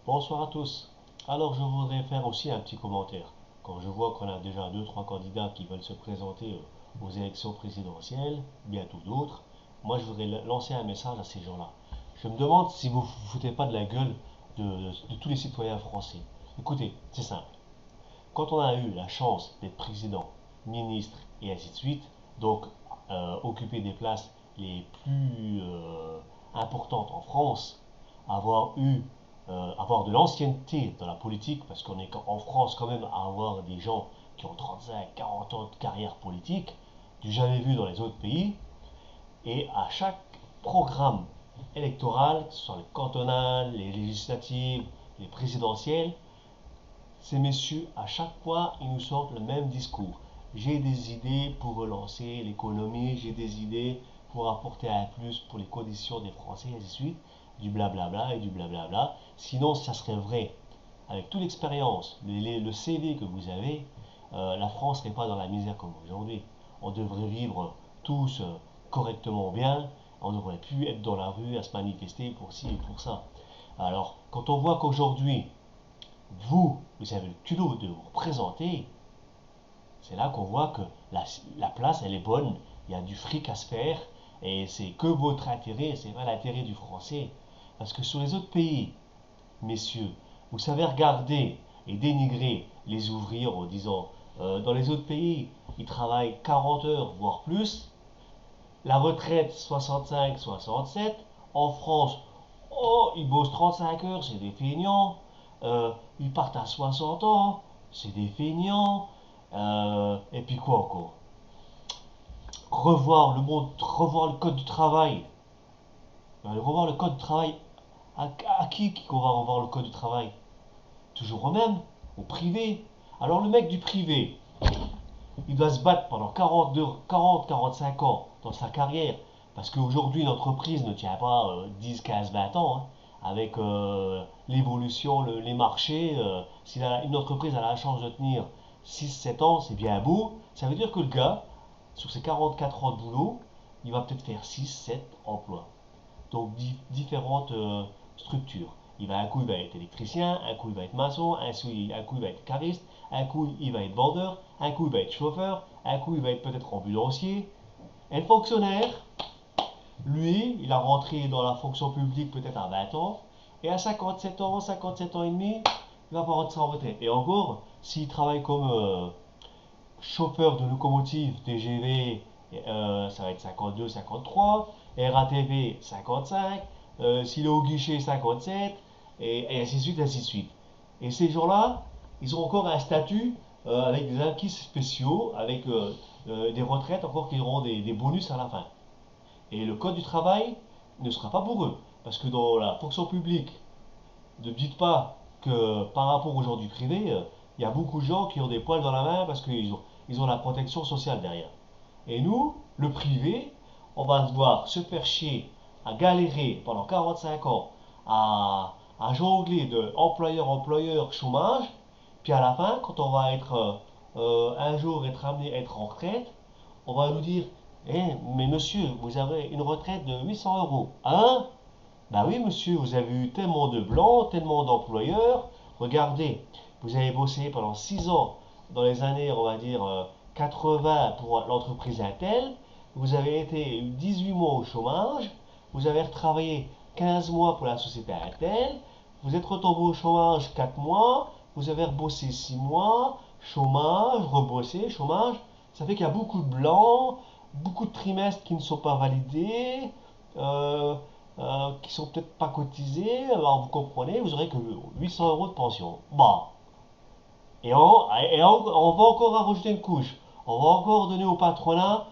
Bonsoir à tous. Alors je voudrais faire aussi un petit commentaire. Quand je vois qu'on a déjà deux trois candidats qui veulent se présenter aux élections présidentielles, bientôt d'autres, moi je voudrais lancer un message à ces gens-là. Je me demande si vous vous foutez pas de la gueule de tous les citoyens français. Écoutez, c'est simple. Quand on a eu la chance d'être président, ministre et ainsi de suite, donc occuper des places les plus importantes en France, avoir de l'ancienneté dans la politique, parce qu'on est en France quand même à avoir des gens qui ont 35, 40 ans de carrière politique, du jamais vu dans les autres pays, et à chaque programme électoral, que ce soit les cantonales, les législatives, les présidentielles, ces messieurs, à chaque fois, ils nous sortent le même discours. J'ai des idées pour relancer l'économie, j'ai des idées pour apporter un plus pour les conditions des Français, et ainsi de suite, du blablabla et du blablabla. Sinon, ça serait vrai. Avec toute l'expérience, le CV que vous avez, la France n'est pas dans la misère comme aujourd'hui. On devrait vivre tous correctement bien. On ne devrait plus être dans la rue à se manifester pour ci et pour ça. Alors, quand on voit qu'aujourd'hui, vous avez le culot de vous présenter, c'est là qu'on voit que la place, elle est bonne, il y a du fric à se faire, et c'est que votre intérêt, c'est pas l'intérêt du français. Parce que sur les autres pays, messieurs, vous savez regarder et dénigrer les ouvriers en disant, dans les autres pays, ils travaillent 40 heures, voire plus, la retraite 65, 67, en France, oh, ils bossent 35 heures, c'est des feignants. Ils partent à 60 ans, c'est des feignants. Et puis quoi encore? Revoir le code du travail. Revoir le code du travail. À qui qu'on va revoir le code du travail? Toujours au même, au privé. Alors le mec du privé, il doit se battre pendant 45 ans dans sa carrière. Parce qu'aujourd'hui, une entreprise ne tient pas 10, 15, 20 ans, hein. Avec l'évolution, les marchés, si une entreprise a la chance de tenir 6, 7 ans, c'est bien beau. Ça veut dire que le gars, sur ses 44 ans de boulot, il va peut-être faire 6, 7 emplois. Donc différentes structures. Un coup il va être électricien, un coup il va être maçon, un coup il va être cariste, un coup il va être vendeur, un coup il va être chauffeur, un coup il va être peut-être ambulancier. Et le fonctionnaire, lui, il a rentré dans la fonction publique peut-être à 20 ans, et à 57 ans, 57 ans et demi, il va pas rentrer en retraite. Et encore, s'il travaille comme chauffeur de locomotive TGV, ça va être 52, 53, RATP 55, s'il est au guichet 57, et ainsi de suite, ainsi de suite. Et ces gens-là, ils ont encore un statut avec des acquis spéciaux, avec des retraites encore qui auront des bonus à la fin. Et le code du travail ne sera pas pour eux. Parce que dans la fonction publique, ne dites pas que par rapport aux gens du privé, il y a beaucoup de gens qui ont des poils dans la main parce qu'ils ont la protection sociale derrière. Et nous, le privé, on va devoir se faire chier à galérer pendant 45 ans à jongler de employeur, chômage, puis à la fin, quand on va être un jour être amené à être en retraite, on va nous dire, eh, mais monsieur, vous avez une retraite de 800 euros. Hein? Bah oui, monsieur, vous avez eu tellement de blancs, tellement d'employeurs. Regardez, vous avez bossé pendant 6 ans dans les années, on va dire, 80 pour l'entreprise Intel. Vous avez été 18 mois au chômage. Vous avez retravaillé 15 mois pour la société Intel. Vous êtes retombé au chômage 4 mois. Vous avez rebossé 6 mois. Chômage, rebossé, chômage. Ça fait qu'il y a beaucoup de blancs, beaucoup de trimestres qui ne sont pas validés. Euh, qui sont peut-être pas cotisés, alors vous comprenez, vous aurez que 800 euros de pension. Bah, on va encore rajouter une couche. On va encore donner au patronat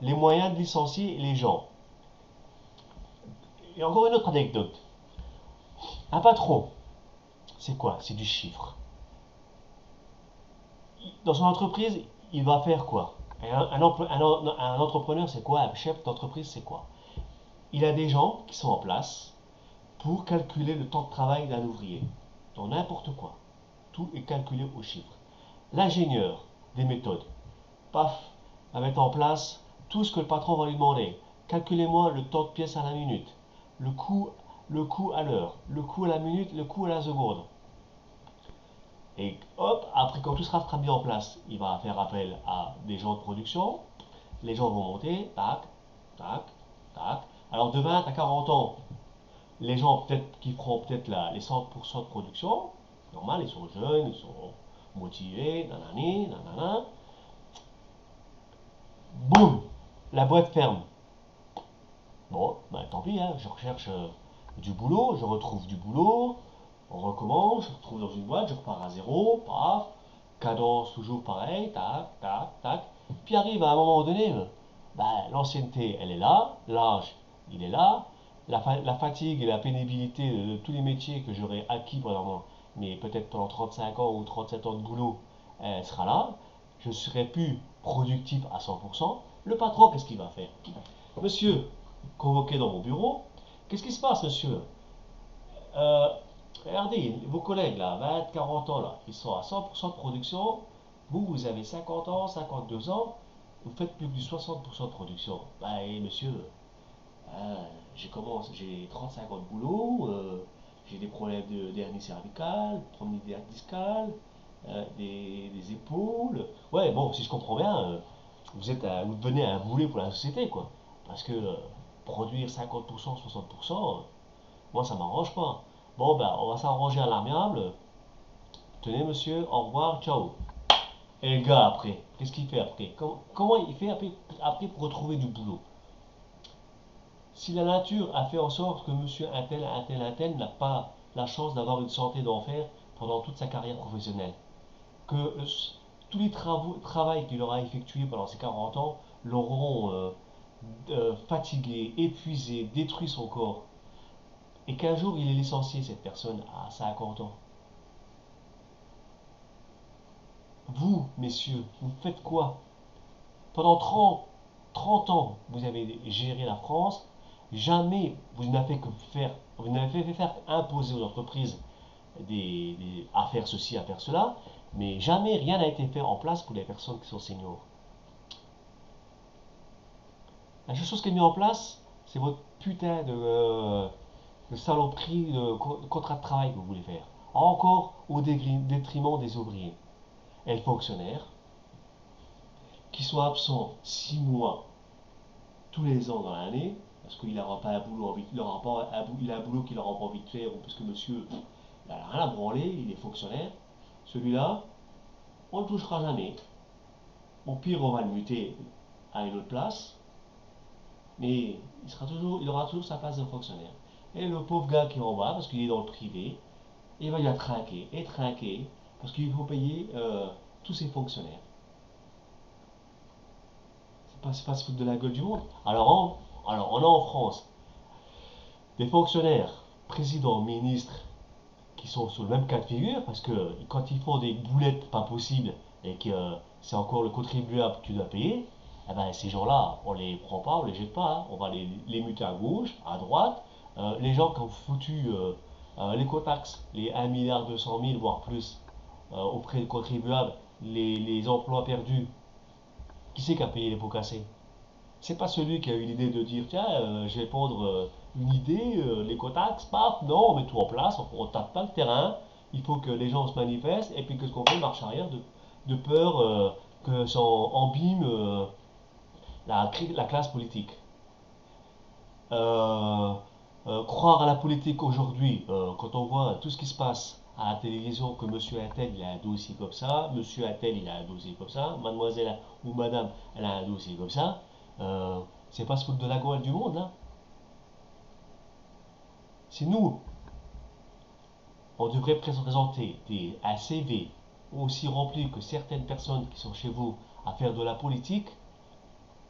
les moyens de licencier les gens. Et encore une autre anecdote. Un patron, c'est quoi? C'est du chiffre. Dans son entreprise, il va faire quoi? Un entrepreneur, c'est quoi? Un chef d'entreprise, c'est quoi? Il a des gens qui sont en place pour calculer le temps de travail d'un ouvrier. Dans n'importe quoi. Tout est calculé au chiffre. L'ingénieur des méthodes, paf, va mettre en place tout ce que le patron va lui demander. Calculez-moi le temps de pièce à la minute, le coût le coût à l'heure, le coût à la minute, le coût à la seconde. Et hop, après quand tout sera mis en place, il va faire appel à des gens de production. Les gens vont monter, tac, tac, tac. Alors de 20 à 40 ans, les gens peut-être qui feront peut-être les 100% de production, normal, ils sont jeunes, ils sont motivés, nanani, nanana. Boum, la boîte ferme. Bon, ben tant pis, hein, je recherche du boulot, je retrouve du boulot, on recommence, je retrouve dans une boîte, je repars à zéro, paf, cadence toujours pareil, tac, tac, tac. Puis arrive à un moment donné, ben, l'ancienneté, elle est là, l'âge, il est là, la fatigue et la pénibilité de tous les métiers que j'aurais acquis pendant, mais peut-être pendant 35 ans ou 37 ans de boulot, elle sera là, je serai plus productif à 100%. Le patron, qu'est-ce qu'il va faire? Monsieur, convoqué dans mon bureau, qu'est-ce qui se passe, monsieur? Euh, Regardez, vos collègues là, 20, 40 ans là, ils sont à 100% de production. Vous, vous avez 50 ans, 52 ans, vous faites plus que 60% de production. Bah, monsieur, j'ai 35 ans de boulot, j'ai des problèmes d'hernie cervicale, problèmes discale, des épaules. Ouais, bon, si je comprends bien, vous devenez un boulet pour la société, quoi. Parce que produire 50%, 60%, moi, ça m'arrange pas. Bon, ben, on va s'arranger à l'amiable. Tenez, monsieur, au revoir, ciao. Et le gars, après, qu'est-ce qu'il fait après? Comment il fait après pour retrouver du boulot? Si la nature a fait en sorte que monsieur un tel n'a pas la chance d'avoir une santé d'enfer pendant toute sa carrière professionnelle, que tous les travaux qu'il aura effectués pendant ses 40 ans l'auront fatigué, épuisé, détruit son corps, et qu'un jour il est licencié, cette personne, à 50 ans. Vous, messieurs, vous faites quoi? Pendant 30 ans, vous avez géré la France. Jamais vous n'avez fait que faire, vous n'avez fait faire imposer aux entreprises à faire ceci, à faire cela, mais jamais rien n'a été fait en place pour les personnes qui sont seniors. La seule chose qui est mise en place, c'est votre putain de saloperie de contrat de travail que vous voulez faire. Encore au détriment des ouvriers et les fonctionnaires qui sont absents 6 mois tous les ans dans l'année, parce qu'il n'aura pas un boulot, il aura pas il a un boulot qu'il n'aura pas envie de faire, ou parce que monsieur, il n'a rien à branler, il est fonctionnaire. Celui-là, on ne le touchera jamais. Au pire, on va le muter à une autre place, mais il aura toujours sa place de fonctionnaire. Et le pauvre gars qui est en bas, parce qu'il est dans le privé, il va y trinquer et trinquer, parce qu'il faut payer tous ses fonctionnaires. C'est pas se foutre de la gueule du monde. Alors on a en France des fonctionnaires, présidents, ministres, qui sont sur le même cas de figure, parce que quand ils font des boulettes pas possibles et que c'est encore le contribuable qui doit payer, eh ben, ces gens-là, on les prend pas, on les jette pas, hein. On va les muter à gauche, à droite. Les gens qui ont foutu l'écotaxe, les 1,2 milliard, voire plus, auprès des contribuables, les emplois perdus, qui c'est qui a payé les pots cassés? C'est pas celui qui a eu l'idée de dire tiens, je vais prendre une idée, l'écotaxe, paf, non, on met tout en place, on tape pas le terrain, il faut que les gens se manifestent, et puis qu'est-ce qu'on fait? Marche arrière de peur que ça embîme la classe politique. Euh, Croire à la politique aujourd'hui, quand on voit tout ce qui se passe à la télévision, que monsieur Attel il a un dossier comme ça, monsieur Attel il a un dossier comme ça, mademoiselle ou madame elle a un dossier comme ça, euh, c'est pas se foutre de la gueule du monde, hein. Si nous, on devrait présenter un CV aussi rempli que certaines personnes qui sont chez vous à faire de la politique,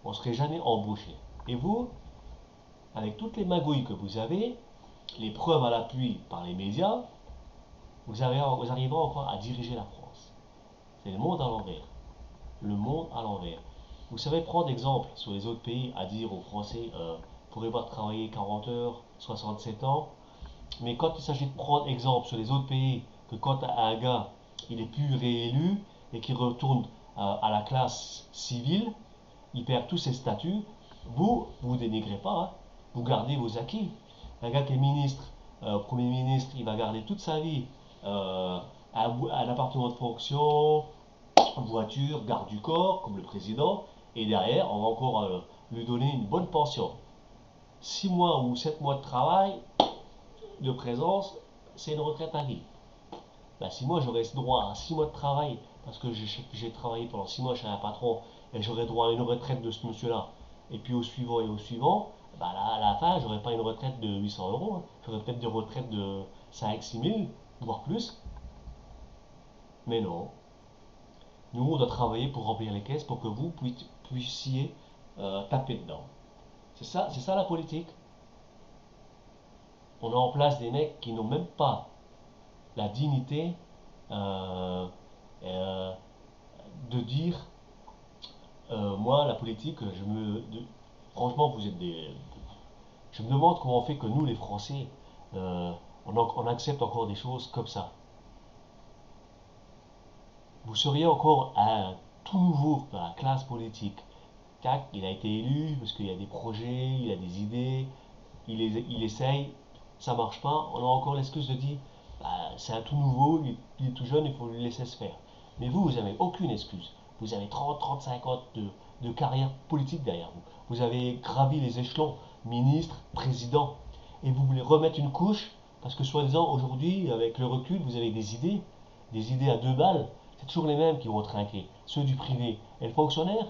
on ne serait jamais embauché. Et vous, avec toutes les magouilles que vous avez, les preuves à l'appui par les médias, vous arriverez encore à diriger la France. C'est le monde à l'envers. Le monde à l'envers. Vous savez prendre exemple sur les autres pays à dire aux Français, vous pourrez pas travailler 40 heures, 67 ans, mais quand il s'agit de prendre exemple sur les autres pays, que quand un gars il est plus réélu et qu'il retourne à la classe civile, il perd tous ses statuts, vous dénigrez pas, hein. Vous gardez vos acquis. Un gars qui est ministre, Premier ministre, il va garder toute sa vie un appartement de fonction, voiture, garde du corps, comme le président, et derrière, on va encore lui donner une bonne pension. 6 mois ou 7 mois de travail, de présence, c'est une retraite à vie. Bah, si moi j'aurais droit à 6 mois de travail, parce que j'ai travaillé pendant 6 mois chez un patron, et j'aurais droit à une retraite de ce monsieur-là, et puis au suivant et au suivant, bah là, à la fin, j'aurais pas une retraite de 800 euros, hein. J'aurais peut-être des retraites de 5-6 000, voire plus. Mais non, nous on doit travailler pour remplir les caisses pour que vous puissiez taper dedans. C'est ça la politique. On a en place des mecs qui n'ont même pas la dignité euh, euh, de dire moi, la politique, franchement, vous êtes des. Je me demande comment on fait que nous, les Français, on accepte encore des choses comme ça. Vous seriez encore un tout nouveau dans la classe politique. Tac, il a été élu parce qu'il y a des projets, il a des idées, il essaye, ça marche pas. On a encore l'excuse de dire bah, c'est un tout nouveau, il est tout jeune, il faut lui laisser se faire. Mais vous n'avez aucune excuse. Vous avez 30, 35 ans de carrière politique derrière vous. Vous avez gravi les échelons, ministre, président, et vous voulez remettre une couche parce que soi-disant aujourd'hui, avec le recul, vous avez des idées à 2 balles. C'est toujours les mêmes qui vont trinquer, ceux du privé. Et le fonctionnaire,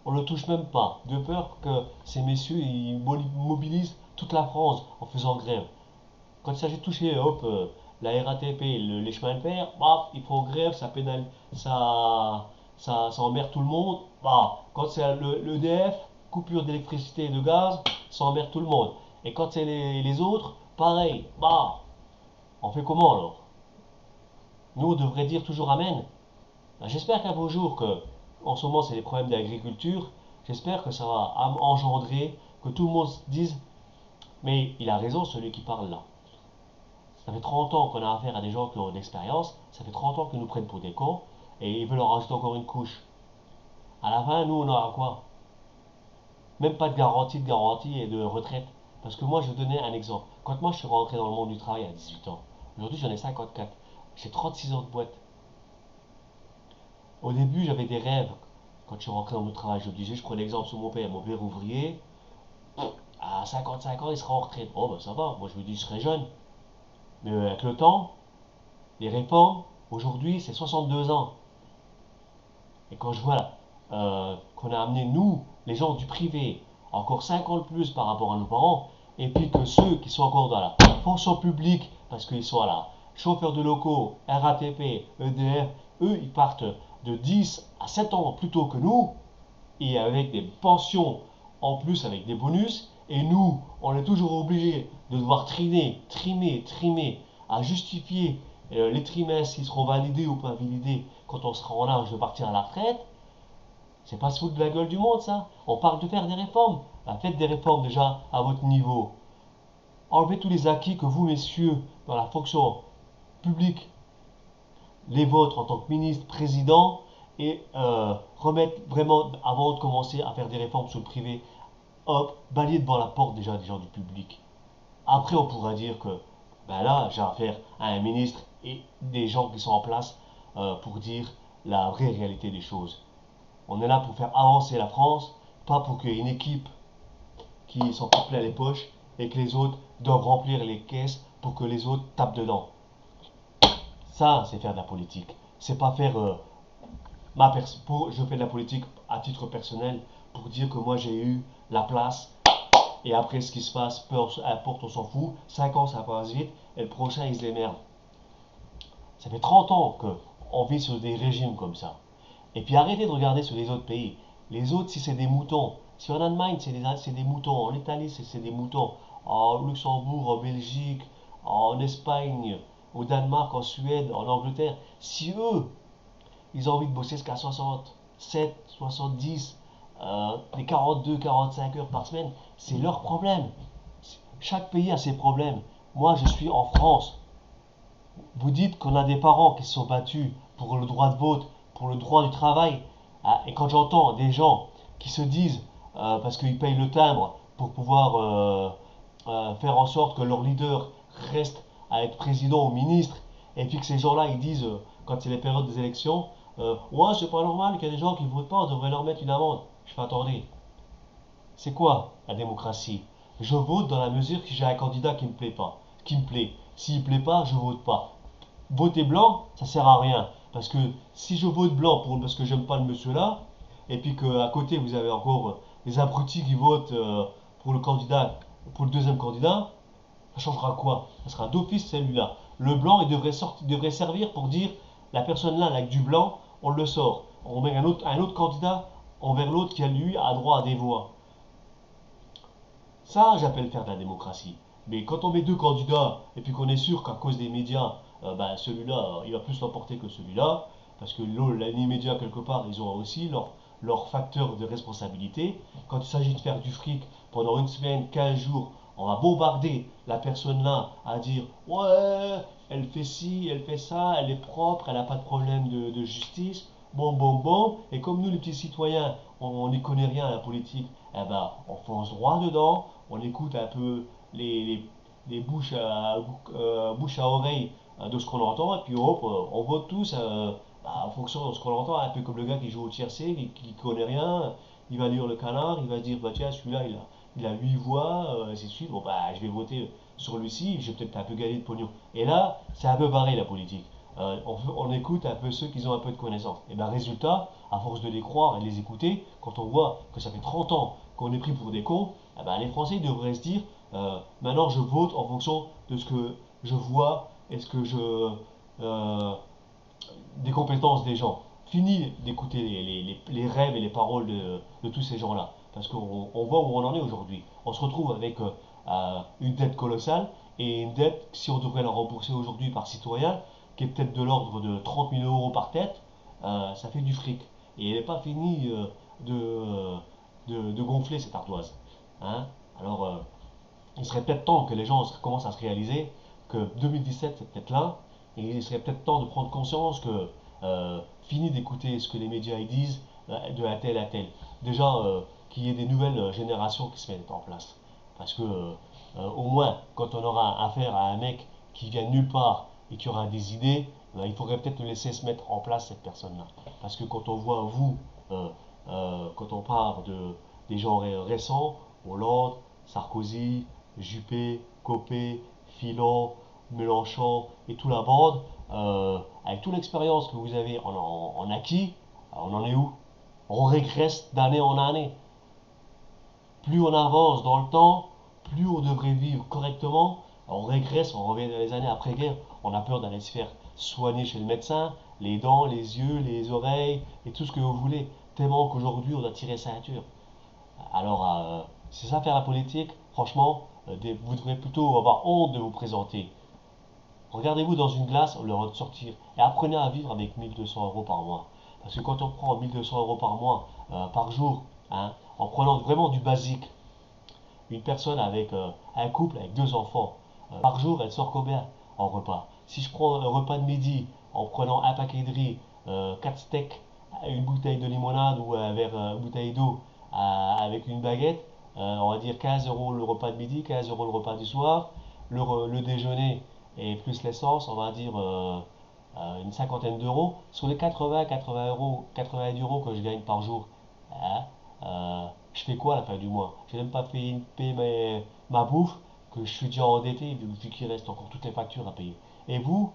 on ne le touche même pas, de peur que ces messieurs ils mobilisent toute la France en faisant grève. Quand il s'agit de toucher hop, la RATP, les chemins de fer, bah, ils font grève, ça emmerde tout le monde. Bah, quand c'est l'EDF, coupure d'électricité et de gaz, ça emmerde tout le monde. Et quand c'est les autres, pareil. Bah, on fait comment alors? Nous, on devrait dire toujours Amen. Ben, j'espère qu'un beau jour, que, en ce moment c'est les problèmes d'agriculture, j'espère que ça va engendrer, que tout le monde se dise, mais il a raison celui qui parle là. Ça fait 30 ans qu'on a affaire à des gens qui ont de l'expérience, ça fait 30 ans qu'ils nous prennent pour des cons, et ils veulent en rajouter encore une couche. À la fin, nous, on aura quoi? Même pas de garantie et de retraite. Parce que moi, je vais donner un exemple. Quand moi, je suis rentré dans le monde du travail à 18 ans, aujourd'hui, j'en ai 54. J'ai 36 ans de boîte. Au début, j'avais des rêves. Quand je suis rentré dans mon travail, je disais, je prends l'exemple sur mon père ouvrier, à 55 ans, il sera en retraite. Oh, ben ça va, moi je me dis, je serai jeune. Mais avec le temps, les réformes, aujourd'hui, c'est 62 ans. Et quand je vois qu'on a amené, nous, les gens du privé, encore 5 ans de plus par rapport à nos parents, et puis que ceux qui sont encore dans la fonction publique, parce qu'ils sont là, chauffeurs de locaux, RATP, EDF, eux, ils partent de 10 à 7 ans plus tôt que nous, et avec des pensions en plus, avec des bonus, et nous, on est toujours obligé de devoir trimer, à justifier les trimestres qui seront validés ou pas validés quand on sera en âge de partir à la retraite. C'est pas se foutre de la gueule du monde, ça. On parle de faire des réformes. Ben, faites des réformes déjà à votre niveau. Enlevez tous les acquis que vous, messieurs, dans la fonction publique, les vôtres en tant que ministre, président, et remettre vraiment, avant de commencer à faire des réformes sur le privé, hop, balayer devant la porte déjà des gens du public. Après, on pourra dire que ben là, j'ai affaire à un ministre et des gens qui sont en place pour dire la vraie réalité des choses. On est là pour faire avancer la France, pas pour qu'il y ait une équipe qui s'en coupe plein les poches et que les autres doivent remplir les caisses pour que les autres tapent dedans. Ça, c'est faire de la politique. C'est pas faire je fais de la politique à titre personnel pour dire que moi j'ai eu la place et après ce qui se passe, peu importe, on s'en fout. 5 ans ça passe vite et le prochain il se démerde. Ça fait 30 ans qu'on vit sur des régimes comme ça. Et puis arrêtez de regarder sur les autres pays. Les autres, si c'est des moutons, si en Allemagne c'est des moutons, en Italie c'est des moutons, en Luxembourg, en Belgique, en Espagne, au Danemark, en Suède, en Angleterre, si eux, ils ont envie de bosser jusqu'à 67, 70, les 42, 45 heures par semaine, c'est leur problème. Chaque pays a ses problèmes. Moi, je suis en France. Vous dites qu'on a des parents qui se sont battus pour le droit de vote, pour le droit du travail. Ah, et quand j'entends des gens qui se disent, parce qu'ils payent le timbre pour pouvoir faire en sorte que leur leader reste à être président ou ministre, et puis que ces gens-là, ils disent, quand c'est les périodes des élections, ouais, c'est pas normal qu'il y ait des gens qui votent pas, on devrait leur mettre une amende. Je fais attendez, c'est quoi la démocratie? Je vote dans la mesure que j'ai un candidat qui me plaît pas, qui me plaît. S'il plaît pas, je vote pas. Voter blanc, ça sert à rien. Parce que si je vote blanc parce que j'aime pas le monsieur là, et puis qu'à côté vous avez encore les abrutis qui votent pour le candidat, pour le deuxième candidat, ça changera quoi? Ça sera d'office celui-là. Le blanc, il devrait servir pour dire la personne là, avec du blanc, on le sort. On met un autre candidat envers l'autre qui a lui a droit à des voix. Ça, j'appelle faire de la démocratie. Mais quand on met deux candidats et puis qu'on est sûr qu'à cause des médias, ben, celui-là, il va plus l'emporter que celui-là, parce que les médias, quelque part, ils ont aussi leur facteur de responsabilité. Quand il s'agit de faire du fric pendant une semaine, 15 jours, on va bombarder la personne là à dire ouais, elle fait ci, elle fait ça, elle est propre, elle n'a pas de problème de justice. Bon, bon, bon. Et comme nous, les petits citoyens, on n'y connaît rien à la politique, eh ben, on fonce droit dedans, on écoute un peu les bouche à oreille de ce qu'on entend, et puis hop, on vote tous en fonction de ce qu'on entend, un peu comme le gars qui joue au tiercé, qui connaît rien, il va lire le canard, il va dire, bah tiens, celui-là, il a 8 voix, ainsi de suite, bon bah je vais voter sur lui-ci, je vais peut-être un peu gagner de pognon. Et là, c'est un peu pareil la politique. On écoute un peu ceux qui ont un peu de connaissances. Et bien résultat, à force de les croire et de les écouter, quand on voit que ça fait 30 ans qu'on est pris pour des cons, eh ben, les Français devraient se dire maintenant je vote en fonction de ce que je vois et ce que je des compétences des gens. Fini d'écouter les rêves et les paroles de tous ces gens-là. Parce qu'on voit où on en est aujourd'hui. On se retrouve avec une dette colossale et une dette, si on devrait la rembourser aujourd'hui par citoyen, qui est peut-être de l'ordre de 30 000 euros par tête, ça fait du fric. Et elle n'est pas finie de gonfler cette ardoise. Hein. Alors, il serait peut-être temps que les gens commencent à se réaliser que 2017 c'est peut-être là, et il serait peut-être temps de prendre conscience que fini d'écouter ce que les médias ils disent de un tel à tel. Déjà qu'il y ait des nouvelles générations qui se mettent en place. Parce que au moins quand on aura affaire à un mec qui vient de nulle part et qui aura des idées, il faudrait peut-être le laisser se mettre en place cette personne-là. Parce que quand on voit vous, quand on parle des gens récents, Hollande, Sarkozy, Juppé, Copé, Fillon, Mélenchon et toute la bande, avec toute l'expérience que vous avez en acquis, on en est où? On régresse d'année en année. Plus on avance dans le temps, plus on devrait vivre correctement. On régresse, on revient dans les années après-guerre. On a peur d'aller se faire soigner chez le médecin, les dents, les yeux, les oreilles et tout ce que vous voulez. Tellement qu'aujourd'hui on a tiré ceinture. Alors, c'est ça faire la politique. Franchement, vous devrez plutôt avoir honte de vous présenter. Regardez-vous dans une glace, le ressortir et apprenez à vivre avec 1200 euros par mois. Parce que quand on prend 1200 euros par mois, par jour, hein, en prenant vraiment du basique, une personne avec un couple avec deux enfants, par jour, elle sort combien en repas? Si je prends un repas de midi en prenant un paquet de riz, 4 steaks, une bouteille de limonade ou un verre, une bouteille d'eau avec une baguette, on va dire 15 euros le repas de midi, 15 euros le repas du soir, le déjeuner et plus l'essence, on va dire une cinquantaine d'euros. Sur les 80 euros, 90 euros que je gagne par jour, hein, je fais quoi à la fin du mois? J'ai même pas fait payer ma bouffe, que je suis déjà endetté, vu qu'il reste encore toutes les factures à payer. Et vous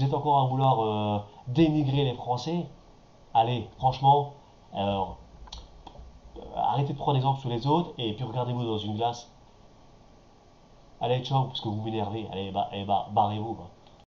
êtes encore à vouloir dénigrer les Français? Allez, franchement, alors, arrêtez de prendre exemple sur les autres et puis regardez-vous dans une glace. Allez, ciao, parce que vous m'énervez. Allez, barrez-vous.